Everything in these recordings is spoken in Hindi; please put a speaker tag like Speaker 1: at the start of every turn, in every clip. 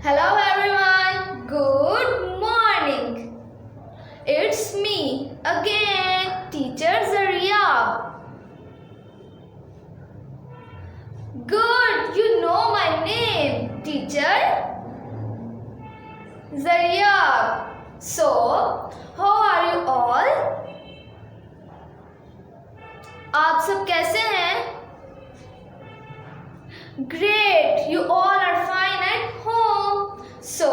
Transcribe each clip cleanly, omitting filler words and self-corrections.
Speaker 1: Hello everyone, good morning. It's me again, teacher Zaria. Good, you know my name, teacher Zaria. So, how are you all? आप सब कैसे हैं? Great, you all are fine at home. So,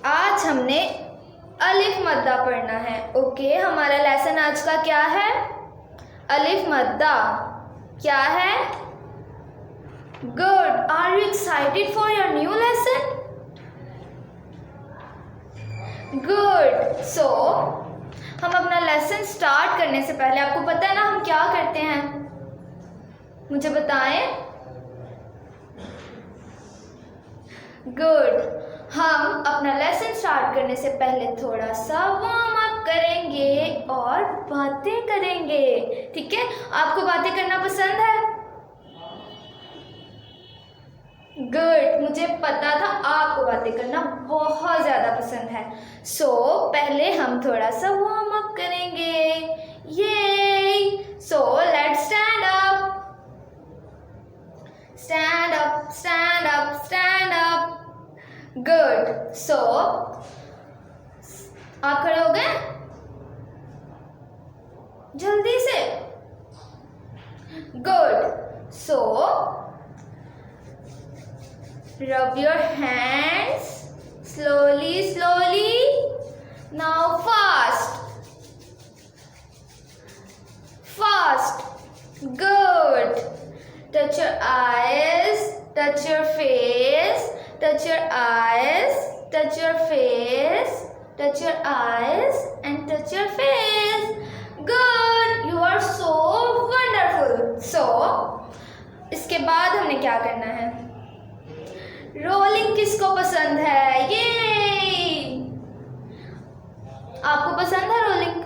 Speaker 1: आज हमने अलिफ मद्दा पढ़ना है. ओके, हमारा लेसन आज का क्या है? अलिफ मद्दा. क्या है? Good. Are you excited for your new lesson? Good. So, हम अपना लेसन स्टार्ट करने से पहले आपको पता है ना हम क्या करते हैं? मुझे बताएं. गुड. हम अपना लेसन स्टार्ट करने से पहले थोड़ा सा वार्म अप करेंगे और बातें करेंगे. ठीक है? आपको बातें करना पसंद है? गुड. मुझे पता था आपको बातें करना बहुत ज़्यादा पसंद है. सो पहले हम थोड़ा सा वार्म अप करेंगे. ये so let's stand up. Stand up, stand up, stand up. Good. So आप खड़े हो गए? जल्दी से. Good. So rub your hands slowly, slowly. Now fast. Fast. Good. Touch your eyes, touch your face, touch your eyes, touch your face, touch your eyes and touch your face. Good. You are so wonderful. So, इसके बाद हमने क्या करना है? रोलिंग किसको पसंद है? ये आपको पसंद है रोलिंग?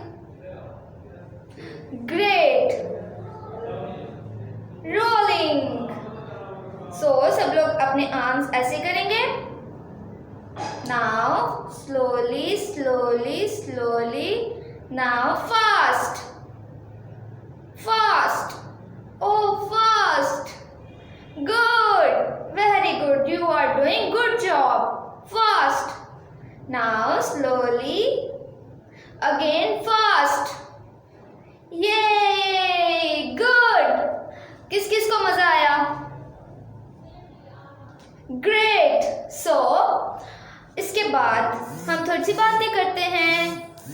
Speaker 1: ग्रेट. रोलिंग. सो सब लोग अपने आर्म्स ऐसे करेंगे. Now slowly, slowly, slowly. Now fast. Fast. Oh fast. Good. Very good. You are doing good job. Fast. Now slowly. Again fast. Yay! Good. किस किस को मजा आया? Great. So इसके बाद हम थोड़ी सी बातें करते हैं.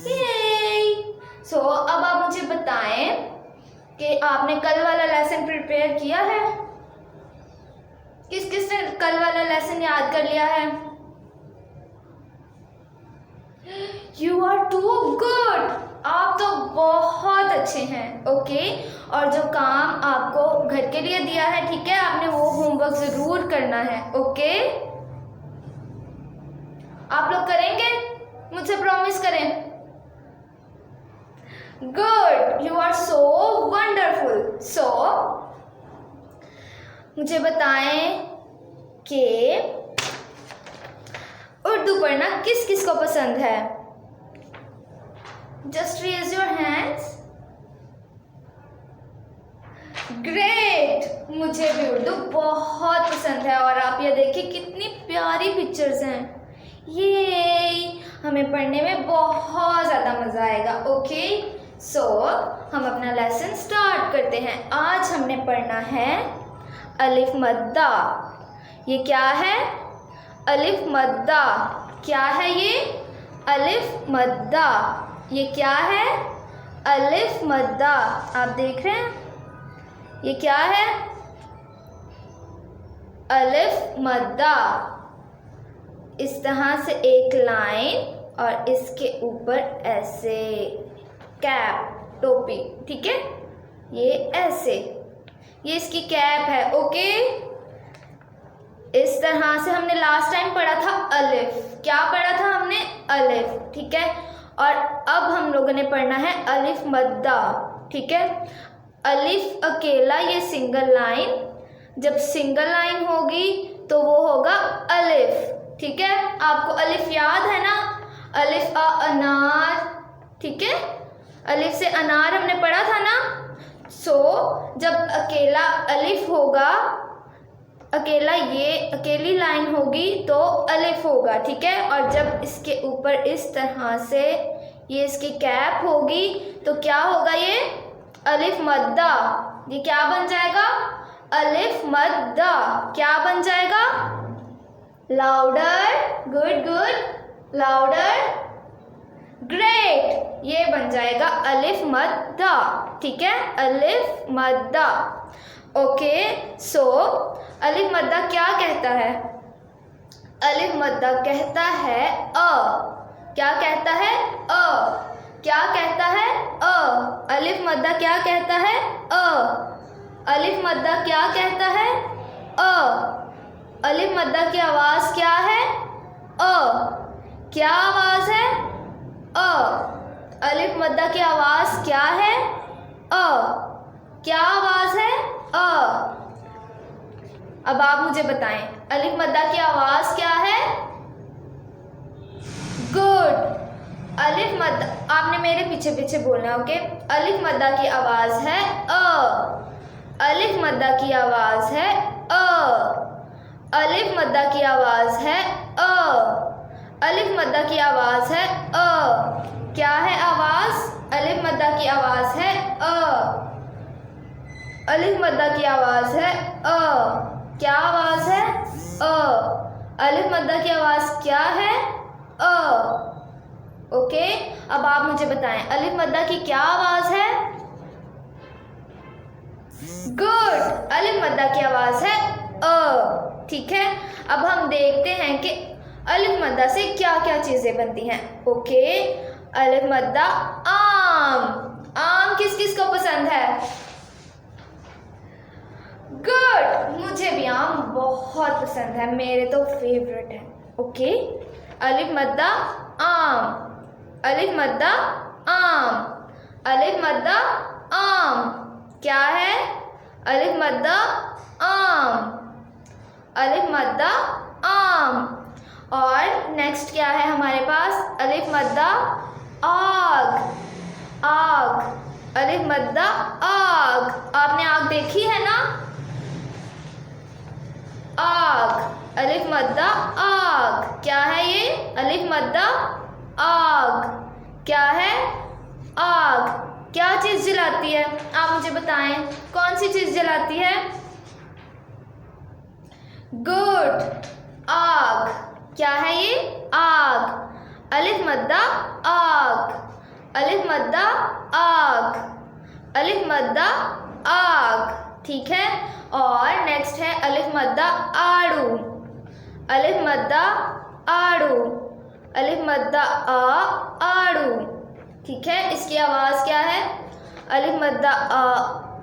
Speaker 1: Yay! So अब आप मुझे बताएं कि आपने कल वाला लेसन प्रिपेयर किया है? किस किस ने कल वाला लेसन याद कर लिया है? You are too good. आप तो बहुत अच्छे हैं. ओके. और जो काम आपको घर के लिए दिया है, ठीक है, आपने वो होमवर्क जरूर करना है. ओके. आप लोग करेंगे? मुझसे प्रॉमिस करें. Good. You are so wonderful. So मुझे बताएं कि उर्दू पढ़ना किस किस को पसंद है? Just raise your hands. Great. मुझे भी उर्दू बहुत पसंद है. और आप ये देखिए कितनी प्यारी पिक्चर्स हैं. ये हमें पढ़ने में बहुत ज़्यादा मज़ा आएगा. ओके. सो हम अपना लेसन स्टार्ट करते हैं. आज हमने पढ़ना है अलिफ मद्दा. ये क्या है? अलिफ मद्दा. क्या है ये? अलिफ मद्दा. ये क्या है? अलिफ मद्दा. आप देख रहे हैं? ये क्या है? अलिफ मद्दा. इस तरह से एक लाइन और इसके ऊपर ऐसे कैप, टोपी. ठीक है? ये ऐसे, ये इसकी कैप है. ओके. इस तरह से हमने लास्ट टाइम पढ़ा था अलिफ. क्या पढ़ा था हमने? अलिफ. ठीक है. और अब हम लोगों ने पढ़ना है अलिफ मद्दा. ठीक है. अलिफ अकेला, ये सिंगल लाइन. जब सिंगल लाइन होगी तो वो होगा अलिफ. ठीक है, आपको अलिफ याद है ना, अलिफ अनार, ठीक है, अलिफ से अनार हमने पढ़ा था ना। सो जब अकेला अलिफ होगा, अकेला ये अकेली लाइन होगी तो अलिफ होगा, ठीक है। और जब इसके ऊपर इस तरह से ये इसकी कैप होगी तो क्या होगा, ये अलिफ मद्दा, ये क्या बन जाएगा, अलिफ मद्दा। क्या बन जाएगा, louder, good good, louder, great, ये बन जाएगा अलिफ मद्दा, ठीक है, अलिफ मद्दा। ओके, सो अलिफ मद्दा क्या कहता है, अलिफ मद्दा कहता है अ, क्या कहता है, अ, क्या कहता है, अ, अलिफ मद्दा क्या कहता है, अ, अलिफ मद्दा क्या कहता है, अ, अलिफ मद्दा की आवाज़ क्या है, अ, क्या आवाज़ है, अ, अलिफ मद्दा की आवाज़ क्या है, अ, क्या आवाज़ है, अ। अब आप मुझे बताएं अलिफ मद्दा की आवाज़ क्या है, गुड। अलिफ मद्दा, आपने मेरे पीछे पीछे बोलना, ओके। अलिफ मद्दा की आवाज़ है अ, अलिफ मद्दा की आवाज़ है अ, अलिफ मद्दा की आवाज़ है अ, अलिफ मद्दा की आवाज़ है अ। क्या है आवाज़, अलिफ मद्दा की आवाज़ है अ, अलिफ मद्दा की आवाज़ है अ। क्या आवाज़ है, अ, अलिफ मद्दा की आवाज़ क्या है, अ। ओके, अब आप मुझे बताएं अलिफ मद्दा की क्या आवाज़ है, गुड, अलिफ मद्दा की आवाज़ है अ, ठीक है। अब हम देखते हैं कि अलिफ मद्दा से क्या क्या चीज़ें बनती हैं। ओके, अलिफ मद्दा आम, आम किस किस को पसंद है, गुड, मुझे भी आम बहुत पसंद है, मेरे तो फेवरेट है। ओके, अलिफ मद्दा आम, अलिफ मद्दा आम, अलिफ मद्दा आम, क्या है, अलिफ मद्दा आम, अलिफ मद्दा आम। और नेक्स्ट क्या है हमारे पास, अलिफ मद्दा आग, आग, अलिफ मद्दा आग। आपने आग देखी है ना, आग, अलिफ मद्दा आग, क्या है ये, अलिफ मद्दा आग, क्या है, आग। क्या चीज़ जलाती है, आप मुझे बताएं कौन सी चीज़ जलाती है, गुड, आग, क्या है ये, आग, अलिफ मद्दा आग, अलिफ मद्दा आग, अलिफ मद्दा आग, ठीक है। और नेक्स्ट है अलिफ मद्दा आड़ू, अलिफ मद्दा आड़ू, अलिफ मद्दा आड़ू, ठीक है। इसकी आवाज़ क्या है, अलिफ मद्दा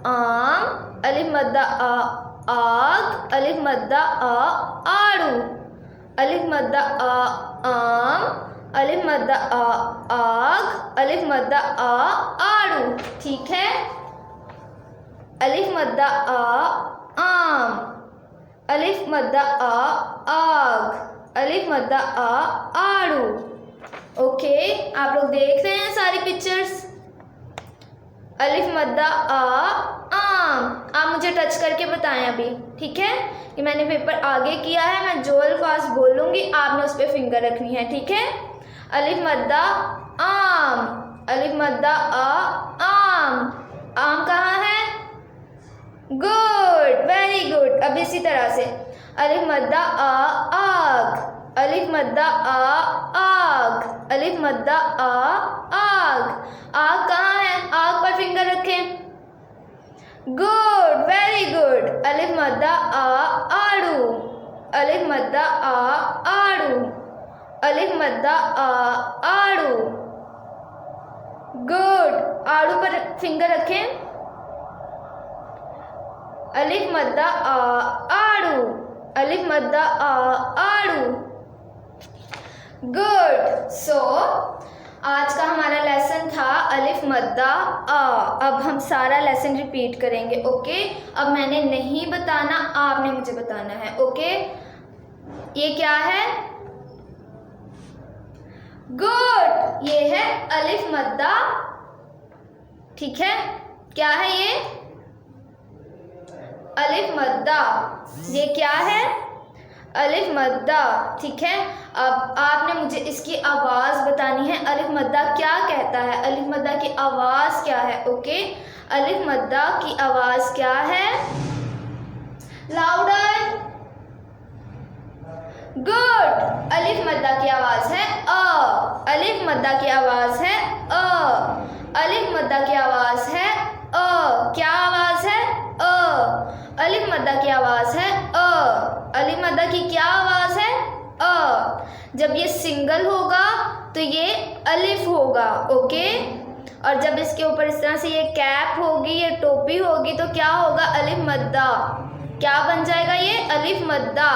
Speaker 1: आम, अलिफ मद्दा आग, अलिफ मद्दा आड़ू, अलिफ मद्दा आम, अलिफ मद्दा आग, अलिफ मद्दा आड़ू, ठीक है। अलिफ मद्दा आम, अलिफ मद्दा आग, अलिफ मद्दा आड़ू। ओके, आप लोग देख रहे हैं सारी पिक्चर्स, अलिफ मद्दा आम। आप मुझे टच करके बताएं अभी, ठीक है। ये मैंने पेपर आगे किया है, मैं जो अल्फाज बोलूँगी आपने उस पर फिंगर रखनी है, ठीक है। अलिफ मद्दा आम, अलिफ मद्दा आम, आम कहाँ है, गुड, वेरी गुड। अब इसी तरह से अलिफ मद्दा आग, अलिफ मद्दा आग, अलिफ मद्दा आग, आग कहाँ है, आग पर फिंगर रखें, गुड, वेरी गुड। अलिफ मद्दा आड़ू, अलिफ मद्दा आड़ू, अलिफ मद्दा आड़ू, गुड, आड़ू पर फिंगर रखें, अलिफ मद्दा आड़ू, अलिफ मद्दा आड़ू, गुड। सो आज का हमारा लेसन था अलिफ मद्दा आ। अब हम सारा लेसन रिपीट करेंगे, ओके। अब मैंने नहीं बताना, आपने मुझे बताना है, ओके। ये क्या है, गुड, ये है अलिफ मद्दा। ठीक है, क्या है ये? अलिफ मद्दा। ये क्या है? अलिफ मद्दा। ठीक है, अब आपने मुझे इसकी आवाज़ बतानी है। अलिफ मद्दा क्या कहता है? अलिफ मद्दा की आवाज़ क्या है? ओके, अलिफ मद्दा की आवाज़ क्या है? लाउडर। गुड, अलिफ मद्दा की आवाज़ है अ। अलिफ मद्दा की आवाज़ है अ। अलिफ मद्दा की आवाज़ है अ। क्या आवाज़ है? अ। अलिफ मद्दा की आवाज़ है अ। अलिफ मद्दा की क्या आवाज़ है? अ। जब ये सिंगल होगा तो ये अलिफ होगा। ओके, और जब इसके ऊपर इस तरह से ये कैप होगी, ये टोपी होगी, तो क्या होगा? अलिफ मद्दा। क्या बन जाएगा ये? अलिफ मद्दा।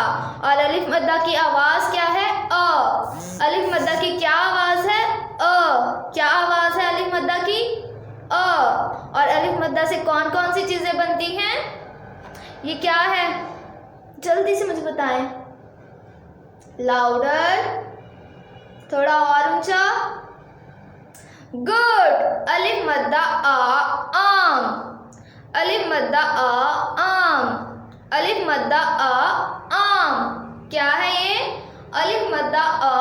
Speaker 1: और अलिफ मद्दा की आवाज़ क्या है? अ। अलिफ मद्दा की क्या आवाज़ है? अ। क्या आवाज़ है अलिफ मद्दा की? अ। और अलिफ मद्दा से कौन कौन सी चीज़ें बनती हैं? ये क्या है? जल्दी से मुझे बताएं। लाउडर, थोड़ा और ऊंचा। गुड, अलिफ मद्दा आ आम। अलिफ मद्दा आ आम। अलिफ मद्दा आ आम। क्या है ये? अलिफ मद्दा आ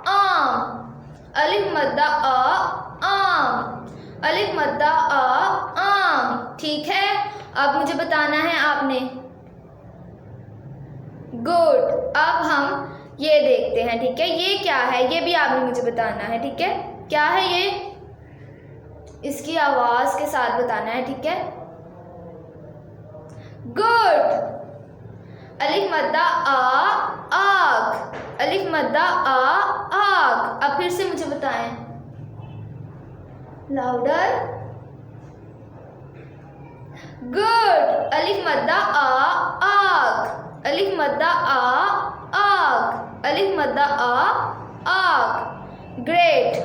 Speaker 1: आम। अलिफ मद्दा आ आम। अलिफ मद्दा आ आम। ठीक है, अब मुझे बताना है आपने। गुड, अब हम ये देखते हैं। ठीक है, ये क्या है? ये भी आपने मुझे बताना है। ठीक है, क्या है ये? इसकी आवाज़ के साथ बताना है। ठीक है, गुड, अलिफ मद्दा आ आग। अलिफ मद्दा आ आग। अब फिर से मुझे बताएं। लाउडर। गुड, अलिफ मद्दा आ आग। अलिफ मद्दा आ आग। अलिफ मद्दा आ आग। ग्रेट,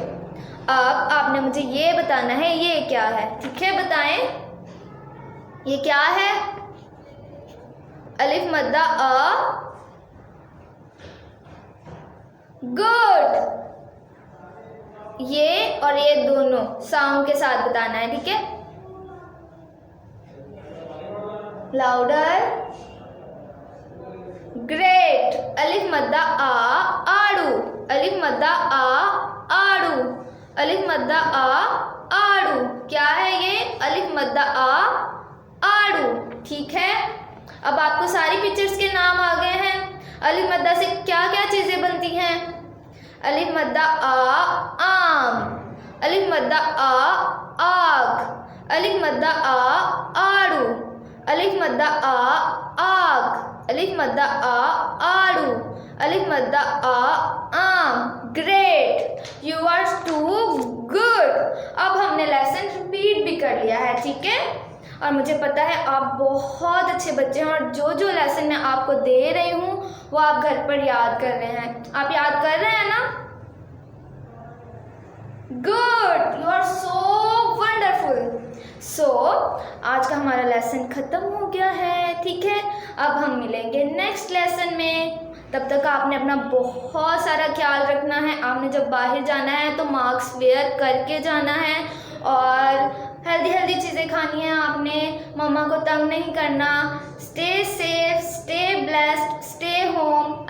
Speaker 1: अब आपने मुझे ये बताना है ये क्या है। ठीक है, बताएं ये क्या है? अलिफ मद्दा आ। गुड, ये और ये दोनों साउंड के साथ बताना है। ठीक है, लाउडर। ग्रेट, अलिफ मद्दा आ आड़ू। अलिफ मद्दा आ आड़ू। अलिफ मद्दा आ आड़ू। क्या है ये? अलिफ मद्दा आ आड़ू। ठीक है, अब आपको सारी पिक्चर्स के नाम आ गए हैं। अलिफ मद्दा से क्या क्या चीज़ें बनती हैं? अलिफ मद्दा आ आम। अलिफ मद्दा आ आग। अलिफ मद्दा आ आड़ू। अलिफ मद्दा आ आग। अलिफ मद्दा आ आड़ू। अलिफ मद्दा आ आम। Great, you are too good. अब हमने लेसन रिपीट भी कर लिया है। ठीक है, और मुझे पता है आप बहुत अच्छे बच्चे हैं और जो जो लेसन मैं आपको दे रही हूँ वो आप घर पर याद कर रहे हैं। आप याद कर रहे हैं ना? Good, you are so wonderful. So आज का हमारा लेसन ख़त्म हो गया है। ठीक है, अब हम मिलेंगे नेक्स्ट लेसन में। तब तक आपने अपना बहुत सारा ख्याल रखना है। आपने जब बाहर जाना है तो मास्क वेयर करके जाना है और हेल्दी चीज़ें खानी है आपने। मम्मा को तंग नहीं करना। Stay safe, stay blessed, stay home.